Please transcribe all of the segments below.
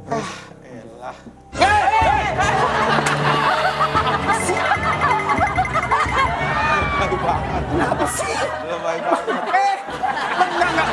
Elah. Lebay banget. Kenapa sih? Lebay banget. Enggak.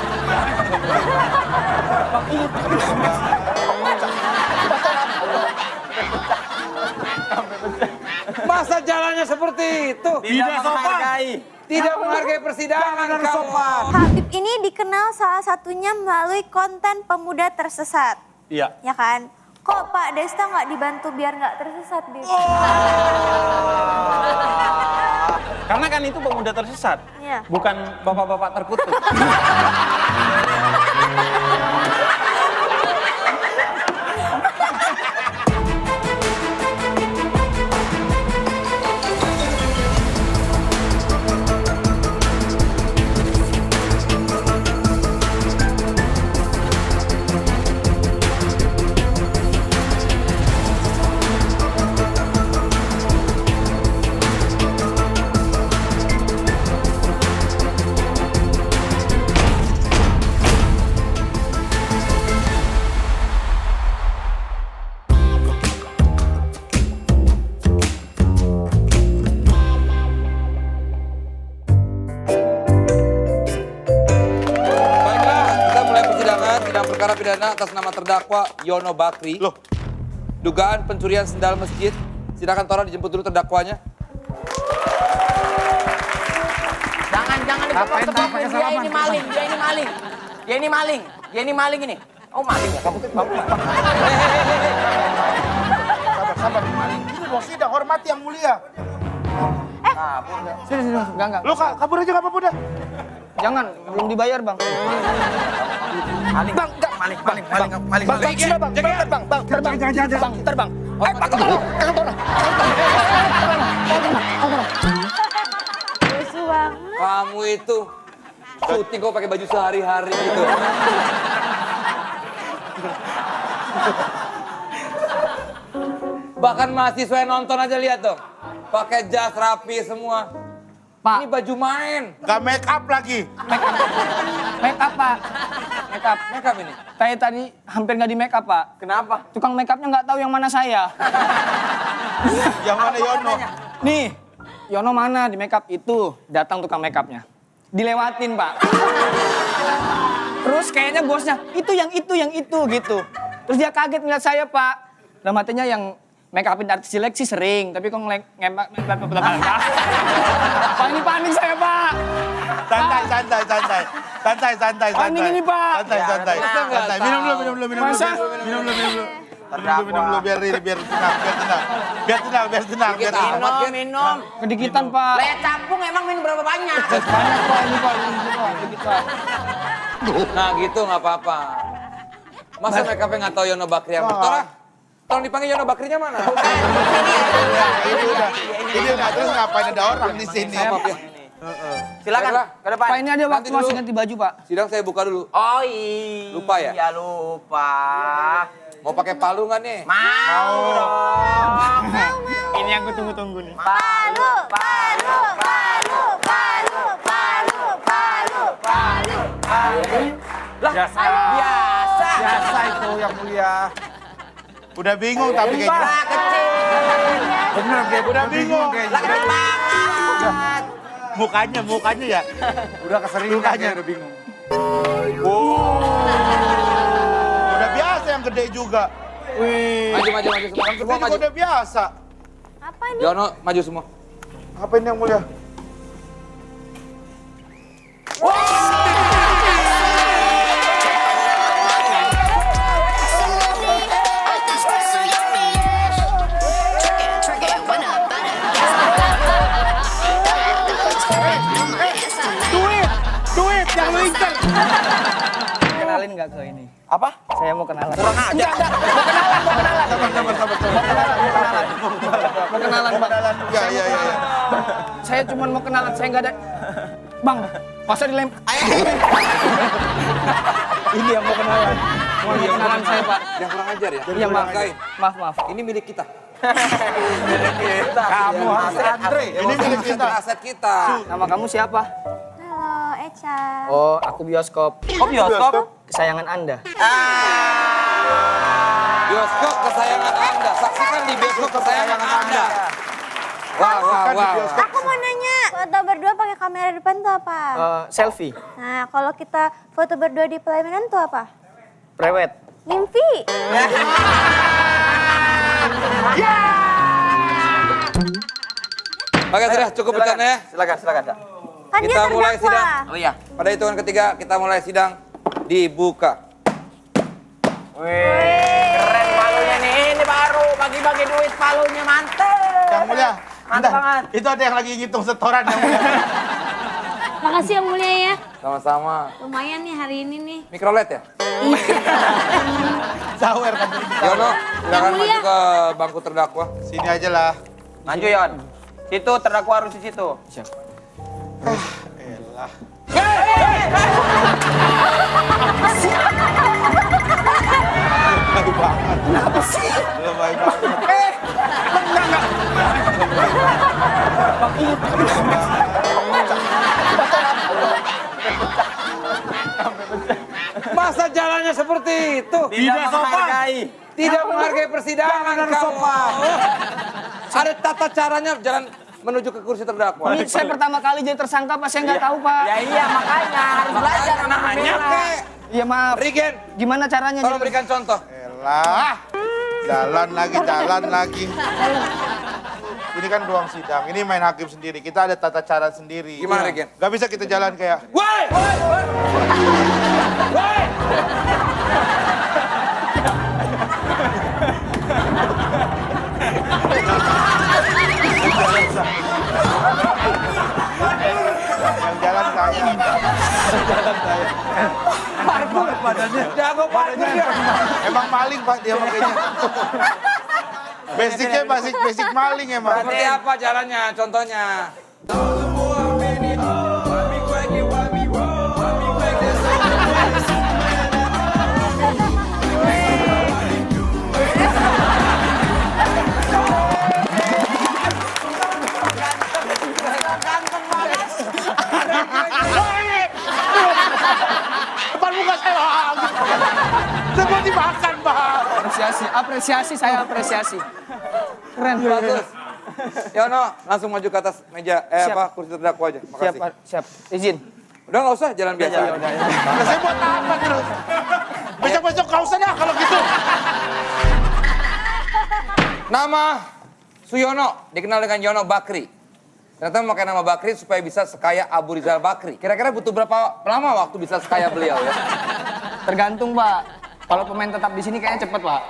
Masa jalannya seperti itu? Tidak sopan. Tidak menghargai persidangan kamu. Habib ini dikenal salah satunya melalui konten pemuda tersesat. Iya. Ya kan? Kok Pak Desta nggak dibantu biar nggak tersesat, Bib? Karena kan itu pemuda tersesat. Iya. Bukan bapak-bapak terkutuk. Baiklah, kita mulai persidangan sidang perkara pidana atas nama terdakwa Yono Bakri. Loh, Dugaan pencurian sendal masjid. Silakan Tora dijemput dulu terdakwanya. Jangan ditebak-tebak, dia ini maling. Dia ini maling ini. Oh maling ya, kamu bang. sabar. Ini bos sidang, hormati yang mulia. Sini, enggak. Lo kabur aja nggak apa-apa dah. Jangan, belum dibayar bang. Maling. Bang, enggak. Maling. Bang, terbang. Lucu banget. Kamu itu syuting kok pakai baju sehari-hari gitu. Bahkan mahasiswa yang nonton aja lihat dong. Pakai jas rapi semua. Pak. Ini baju main. Gak make up lagi. Make up, Pak. Make up ini. Kayak tadi hampir nggak di make up, Pak. Kenapa? Tukang make upnya nggak tahu yang mana saya. Yang mana Yono? Nih, Yono mana di make up itu? Datang tukang make upnya. Dilewatin, Pak. Terus kayaknya bosnya, yang itu gitu. Terus dia kaget ngeliat saya, Pak. Dalam hatinya yang make upin artis jelek sih sering, tapi kok ngemak. Pak, ini panik saya, Pak. Santai. Panik ini, Pak. Santai. Minum dulu. Masa? Minum dulu biar tenang. Minum. Kedikitan, Pak. Lihat campung emang minum berapa banyak? Banyak, Pak. Ini, Pak. Dikit, Pak. Nah gitu nggak apa-apa. Masa make upnya nggak tahu Yono Bakri yang Tora? Tolong dipanggil Yono Bakrinya mana? Ini udah terus ngapain ada orang di sini? Maaf ya. Silakan Baiklah. ke depan. Pak, ini ada waktu Nanti dulu. masih ganti baju, Pak. Sidang saya buka dulu. Oh iya. Lupa ya? Iya lupa. Mau pakai palu nggak nih? Mau dong. Ini yang gue tunggu-tunggu nih. Palu. Biasa. Biasa itu yang mulia. Udah bingung tapi kayaknya. Lah kecil. Bener dia, udah bingung Lah kayaknya. kecil banget. Mukanya ya. Udah keseringan Mukanya udah bingung. Udah biasa yang gede juga. Maju semua. Yang Semua gede juga maju. udah biasa. Apa ini? Yono maju semua. Apa ini yang mulia? Duit yang lu incer. Kenalin nggak ke ini? Apa? Saya mau kenalan. Kurang aja. Mau kenalan, Bang. Ya. Saya cuma mau kenalan, saya nggak ada. Bang, masa dilempar? Ini yang mau kenalan. Mau kenalan saya, Pak. Yang kurang ajar ya? Iya, maaf. Kain. Maaf. Ini milik kita. Kamu Andre. Ini milik kita. Aset kita. Nama kamu siapa? Halo, Echa. Oh, aku bioskop. Oh bioskop? Kesayangan Anda. bioskop kesayangan Anda. Saksikan di bioskop kesayangan Anda. Wah. Aku mau nanya, foto berdua pakai kamera depan tuh apa? Selfie. Nah, kalau kita foto berdua di pelaminan tuh apa? Prewed. Mimpi. Oke, sudah cukup bercanda ya. Silakan. Kan dia Kita mulai terdakwa. sidang. Oh iya. Pada hitungan ketiga, kita mulai sidang dibuka. Wih, keren palunya nih. Ini baru bagi-bagi duit palunya mantep. Yang mulia. Mantap Bentar, banget. Itu ada yang lagi ngitung setoran yang mulia. Makasih yang mulia ya. Sama-sama. Lumayan nih hari ini nih. Mikrolet ya? Sawer kan. Yono, silakan Yang mulia. maju ke bangku terdakwa. Sini aja lah. Maju Yon. Situ terdakwa harus di situ. Elah. Lebay banget. Kenapa sih? Lebay banget. Masa jalannya seperti itu? Tidak menghargai. Tidak menghargai persidangan kamu. Ada tata caranya jalan menuju ke kursi terdakwa. Ini saya pertama kali jadi tersangka, Pak. Saya nggak tahu, Pak. Ya iya makanya harus belajar sama Nanya kamera. kek. Iya, maaf. Regen, Gimana caranya? tolong jadi- berikan contoh. Elah. Jalan lagi. Ini kan ruang sidang, ini main hakim sendiri. Kita ada tata cara sendiri. Gimana, Regen? Gak bisa kita jalan kayak... Woi! Yang jalan saya. Jago parkir dia. Emang maling Pak dia makanya. Basicnya basic maling emang. Seperti apa jalannya? Contohnya. Depan muka saya. Seperti makan Pak. Apresiasi, saya apresiasi. Keren. Bagus. Yono, langsung maju ke atas meja, Siap. kursi terdakwa aja. Siap, Makasih. Pak. Siap. Izin. Udah nggak usah, jalan biasa. Nah, saya buat apa terus? Besok-besok kau usah dah kalau gitu. Nama Suyono, dikenal dengan Yono Bakri. Ternyata memakai nama Bakri supaya bisa sekaya Abu Rizal Bakri. Kira-kira butuh berapa lama waktu bisa sekaya beliau ya? Tergantung, Pak. Kalau pemain tetap di sini kayaknya cepet, Pak.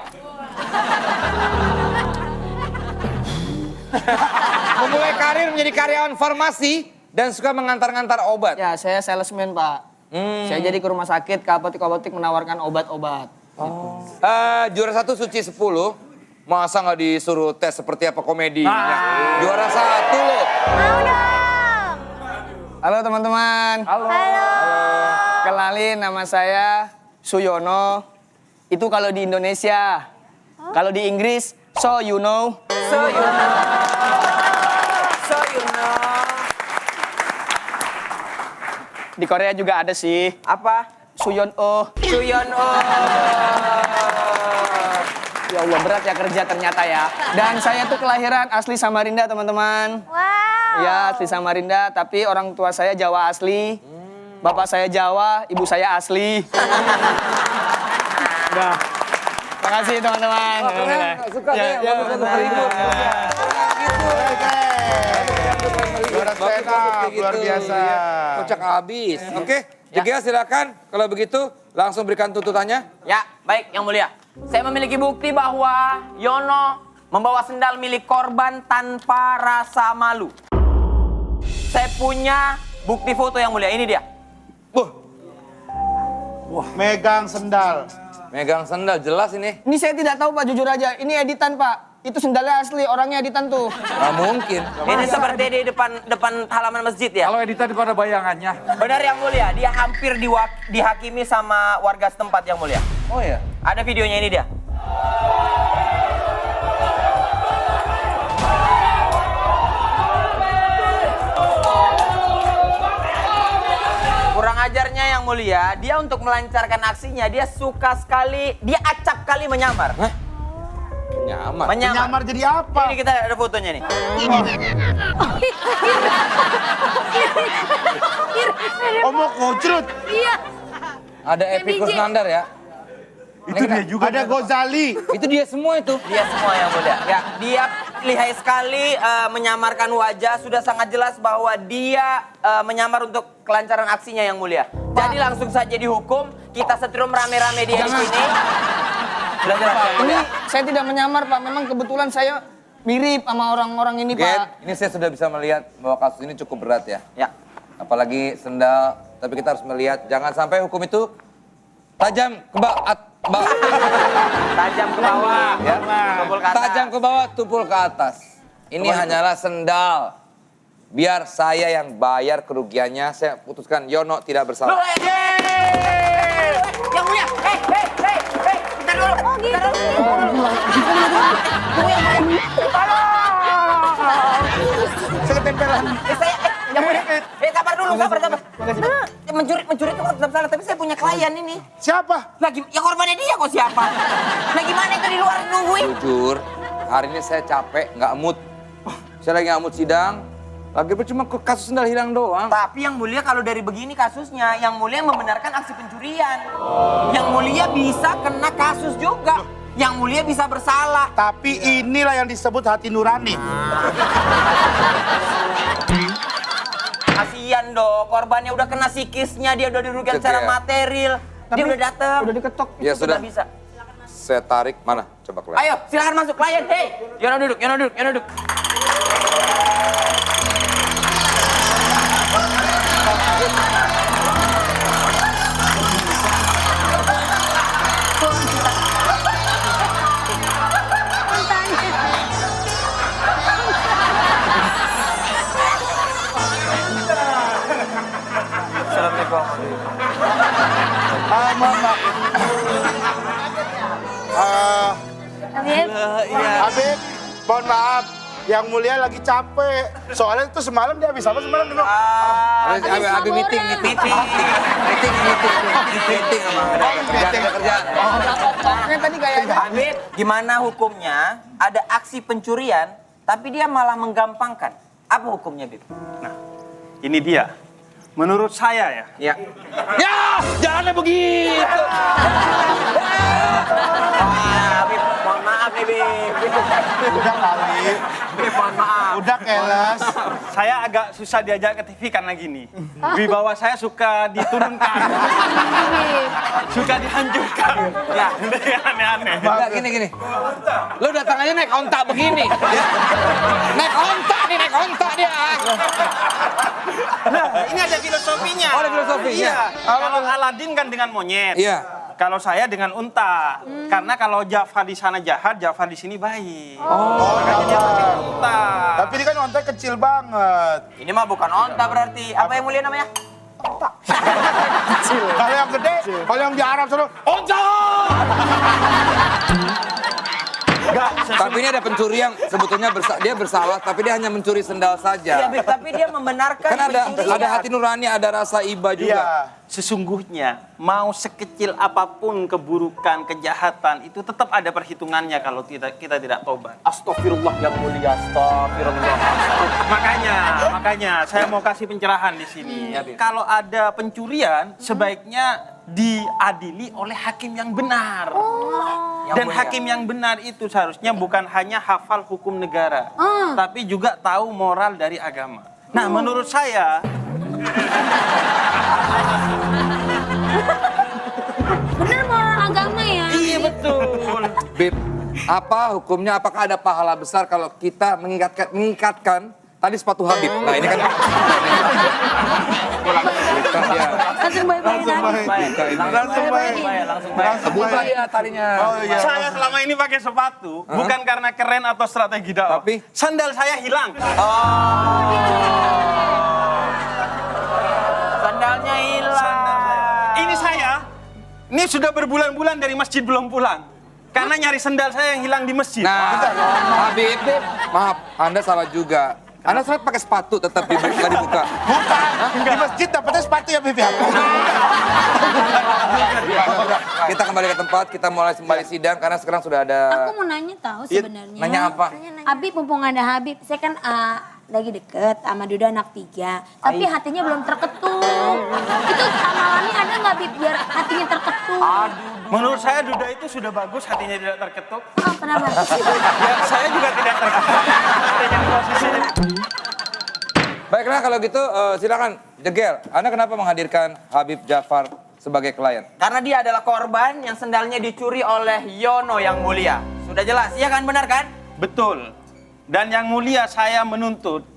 Memulai karir menjadi karyawan farmasi dan suka mengantar-ngantar obat. Ya, saya salesman, Pak. Saya jadi ke rumah sakit, ke apotek-apotek menawarkan obat-obat. Juara 1 Suci 10, masa nggak disuruh tes seperti apa komedinya? Juara 1 loh. Mau dong. Halo, teman-teman. Halo. Kenalin, nama saya Suyono. Itu kalau di Indonesia. Kalau di Inggris, so you know. So you know. Di Korea juga ada sih. Apa? Suyon-oh. Suyon Ya Allah, berat ya kerja ternyata ya. Dan saya tuh kelahiran asli Samarinda, teman-teman. Wow. Ya, asli Samarinda, tapi orang tua saya Jawa asli. Bapak saya Jawa, ibu saya asli. Udah. Makasih teman-teman. Suka deh, bagus untuk berhibur. Juara stand up, luar biasa. Kocak habis. Oke, Jega silakan. Kalau begitu langsung berikan tuntutannya. Ya, baik Yang Mulia. Saya memiliki bukti bahwa Yono membawa sendal milik korban tanpa rasa malu. Saya punya bukti foto Yang Mulia, ini dia. Megang sendal. Megang sendal, jelas ini. Ini saya tidak tahu Pak, jujur aja. Ini editan Pak. Itu sendalnya asli, orangnya editan tuh. Nggak mungkin. Ini seperti di depan halaman masjid ya. Kalau editan itu ada bayangannya. Benar Yang Mulia, dia hampir dihakimi sama warga setempat Yang Mulia. Oh ya. Ada videonya, ini dia. Kurang ajarnya Yang Mulia, dia untuk melancarkan aksinya, dia suka sekali, dia acap kali menyamar. Nyamar. Menyamar jadi apa? Ini kita ada fotonya nih. Oh mau kocrut. Iya. Ada Epi Kusnandar ya. Itu dia juga. Ada Gozali. Itu dia semua itu. Dia semua yang mulia. Ya, dia lihai sekali menyamarkan wajah. Sudah sangat jelas bahwa dia menyamar untuk kelancaran aksinya yang mulia. Jadi langsung saja dihukum. Kita setrum rame-rame dia di sini. Sudah jelas yang Ini mulia. saya tidak menyamar Pak, memang kebetulan saya mirip sama orang-orang ini Gen, Pak. ini saya sudah bisa melihat bahwa kasus ini cukup berat ya. Ya. Apalagi sendal, tapi kita harus melihat jangan sampai hukum itu tajam ke bawah. Tajam ke bawah. Ya. Tumpul ke atas. Tajam ke bawah, tumpul ke atas. Ini hanyalah sendal. Biar saya yang bayar kerugiannya, saya putuskan Yono tidak bersalah. Yang mulia. Hei. Kita dulu. Oh gitu. Saya ketempelan. Yang mulia. Sabar dulu, sabar. Mencuri itu tetap salah, tapi saya punya klien ini. Siapa? Lagi, yang korbannya dia kok siapa? Nah gimana itu di luar nungguin? Jujur, hari ini saya capek, nggak mood. Saya lagi nggak mood sidang. Lagi cuma kasus sendal hilang doang. Tapi yang mulia kalau dari begini kasusnya, yang mulia membenarkan aksi pencurian. Yang mulia bisa kena kasus juga. Yang mulia bisa bersalah. Tapi inilah yang disebut hati nurani. Kasian dong, korbannya udah kena psikisnya, dia udah dirugikan Gitu secara ya. material. Dia udah datang. Udah diketok. Ya sudah. Udah bisa. Saya tarik mana? Coba keluar. Ayo, silahkan masuk klien. Hei, Yono duduk. Assalamualaikum. Mohon maaf. Habib. Habib, mohon maaf. Yang mulia lagi capek. Soalnya itu semalam dia habis apa semalam? Habis meeting sama kerjaan. Kan tadi kayaknya. Habib, gimana hukumnya ada aksi pencurian, tapi dia malah menggampangkan? Apa hukumnya, Bib? Ini dia. Menurut saya ya. Ya. Ya, janganlah begitu. Bib, mohon maaf nih, Bib. Udah kali. Bib, mohon maaf. Udah keles. Saya agak susah diajak ke TV karena gini. Wibawa saya suka diturunkan. Suka dihancurkan. Ya. Ini aneh-aneh. Enggak gini. Lo datang aja naik onta begini. Ya. Naik onta dia. Nah, ini ada filosofinya. Oh, ada filosofinya. Iya. Kalau Aladin kan dengan monyet. Iya. Kalau saya dengan unta. Karena kalau Jafar di sana jahat, Jafar di sini baik. Oh, Makanya dia pakai unta. Tapi ini kan onta kecil banget. Ini mah bukan onta berarti. Apa yang mulia namanya? Kalau yang gede, kalau yang di Arab sana, onta! Tapi ini ada pencuri yang sebetulnya dia bersalah, tapi dia hanya mencuri sendal Iya, saja. Bib, tapi dia membenarkan Kan pencurian. ada hati nurani, ada rasa iba juga. Iya. Sesungguhnya mau sekecil apapun keburukan, kejahatan itu tetap ada perhitungannya kalau kita tidak tobat. Astagfirullah yang mulia, astagfirullah. Makanya saya mau kasih pencerahan di sini. Ya, Bib. Kalau ada pencurian sebaiknya diadili oleh hakim yang benar. Yang Dan mulia. hakim yang benar itu seharusnya bukan hanya hafal hukum negara, tapi juga tahu moral dari agama. Nah, menurut saya Bener mau orang agama ya? iya betul. Bib, apa hukumnya? Apakah ada pahala besar kalau kita mengikatkan tadi sepatu Habib? Nah, ini kan Langsung bye-bye lagi. Langsung baik. Langsung baik. kebuka ya talinya. Oh iya. Saya selama ini pakai sepatu bukan karena keren atau strategi dakwah. Tapi? Sandal saya hilang. Sandalnya hilang. Ini sudah berbulan-bulan dari masjid belum pulang. Karena nyari sendal saya yang hilang di masjid. Nah, Habib, maaf, Anda salah juga. Anda sholat pakai sepatu tetap nggak dibuka. Bukan, di masjid dapetnya sepatu ya Bibi. Kita kembali ke tempat, kita mulai kembali sidang karena sekarang sudah ada... Aku mau nanya tahu sebenarnya. Nanya apa? Habib, mumpung ada Habib, saya kan lagi deket sama Duda anak 3. Tapi hatinya belum terketuk. Itu amalannya ada nggak Bib biar hatinya terketuk? Menurut saya Duda itu sudah bagus, hatinya tidak terketuk. Oh, kenapa? Ya, saya juga tidak terketuk. Dengan posisinya. Baiklah kalau gitu silakan Jegel. Anda kenapa menghadirkan Habib Jafar sebagai klien? Karena dia adalah korban yang sendalnya dicuri oleh Yono yang mulia. Sudah jelas, iya kan, benar kan? Betul. Dan yang mulia saya menuntut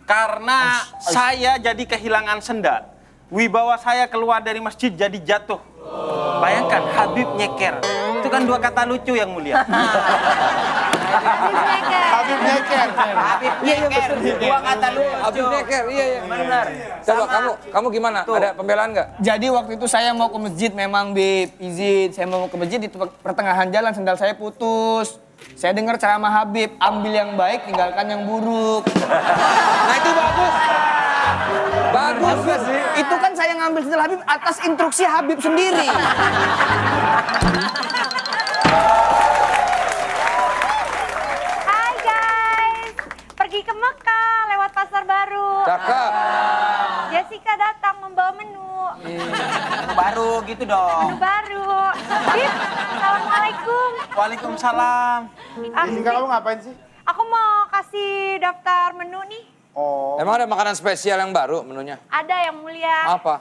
karena saya jadi kehilangan sendal. Wibawa saya keluar dari masjid jadi jatuh. Bayangkan Habib nyeker. Itu kan 2 kata lucu yang mulia. Habib nyeker. Habib nyeker, 2 kata lucu. Habib Neker, iya. Benar. Coba kamu gimana? Ada pembelaan nggak? Jadi waktu itu saya mau ke masjid memang Bib, izin. Saya mau ke masjid di pertengahan jalan sendal saya putus. Saya dengar ceramah Habib, ambil yang baik, tinggalkan yang buruk. Nah itu bagus. Bagus sih. Itu kan saya ngambil sendal Habib atas instruksi Habib sendiri. Hai guys, pergi ke Mekah lewat pasar baru. Cakep. Jessica datang membawa menu Baru gitu dong. baru. Bib, assalamualaikum. Waalaikumsalam. Jessica, kamu ngapain sih? Aku mau kasih daftar menu nih. Oh, Emang ada makanan spesial yang baru menunya? Ada yang mulia. Apa?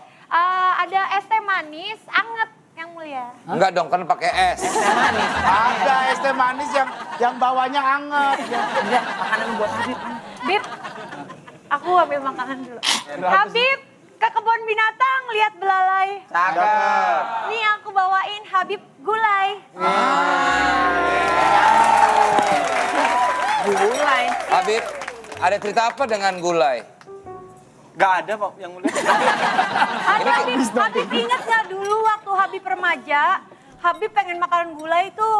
Ada es teh manis, anget yang mulia. Enggak dong, kan pakai es. ada es teh manis yang bawahnya anget. Udah, makanan buat Habib. Bib, aku ambil makanan dulu. Habib, ke kebun binatang lihat belalai. Cakep. Nih aku bawain Habib gulai. Gulai. Habib, ada cerita apa dengan gulai? Gak ada Pak yang mulia. Habib ingat nggak dulu waktu Habib remaja, Habib pengen makan gulai itu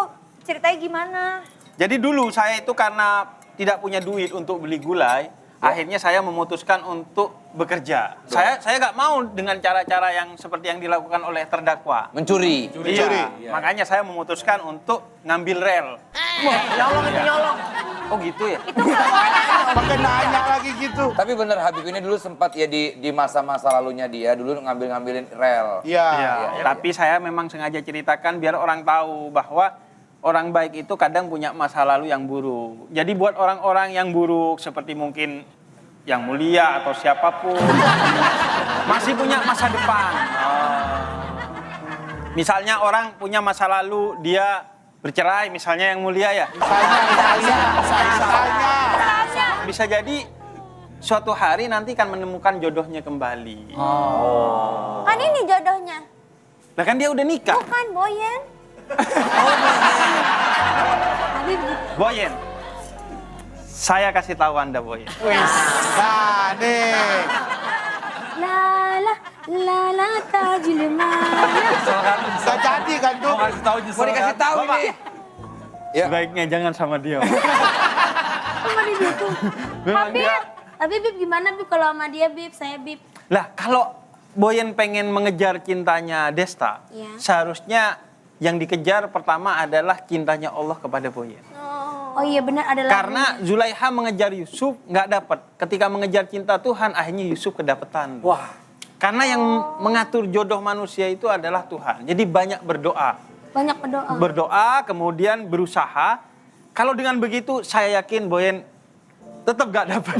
ceritanya gimana? Jadi dulu saya itu karena tidak punya duit untuk beli gulai, akhirnya saya memutuskan untuk bekerja. Saya nggak mau dengan cara-cara yang seperti yang dilakukan oleh terdakwa. Mencuri. Iya. Makanya saya memutuskan untuk ngambil rel. Nyolong itu nyolong. Oh gitu ya? Pakai nanya lagi gitu. Tapi bener Habib ini dulu sempat ya di masa-masa lalunya dia dulu ngambilin rel. Iya. Tapi saya memang sengaja ceritakan biar orang tahu bahwa orang baik itu kadang punya masa lalu yang buruk. Jadi buat orang-orang yang buruk seperti mungkin yang mulia atau siapapun masih punya masa depan. Misalnya orang punya masa lalu dia bercerai misalnya yang mulia ya. Bisa jadi suatu hari nanti kan menemukan jodohnya kembali. Kan ini jodohnya. Nah kan dia udah nikah. Bukan Boyen. Habib, Boyen. Saya kasih tahu Anda Boyen. Nah, nih. la tajil maya. Bisa jadi kan tuh. Mau dikasih tahu ini. Ya. Sebaiknya jangan sama dia. Sama di situ. Habib. Habib, Bib, gimana Bib kalau sama dia Bib? Saya Bib. Lah kalau Boyen pengen mengejar cintanya Desta, Iya. seharusnya yang dikejar pertama adalah cintanya Allah kepada Boyen. Oh iya benar ada lagunya. Karena Zulaiha mengejar Yusuf nggak dapat. Ketika mengejar cinta Tuhan, akhirnya Yusuf kedapetan. Wah. Karena yang mengatur jodoh manusia itu adalah Tuhan. Jadi banyak berdoa. Banyak berdoa. Berdoa, kemudian berusaha. Kalau dengan begitu, saya yakin Boyen tetap nggak dapat.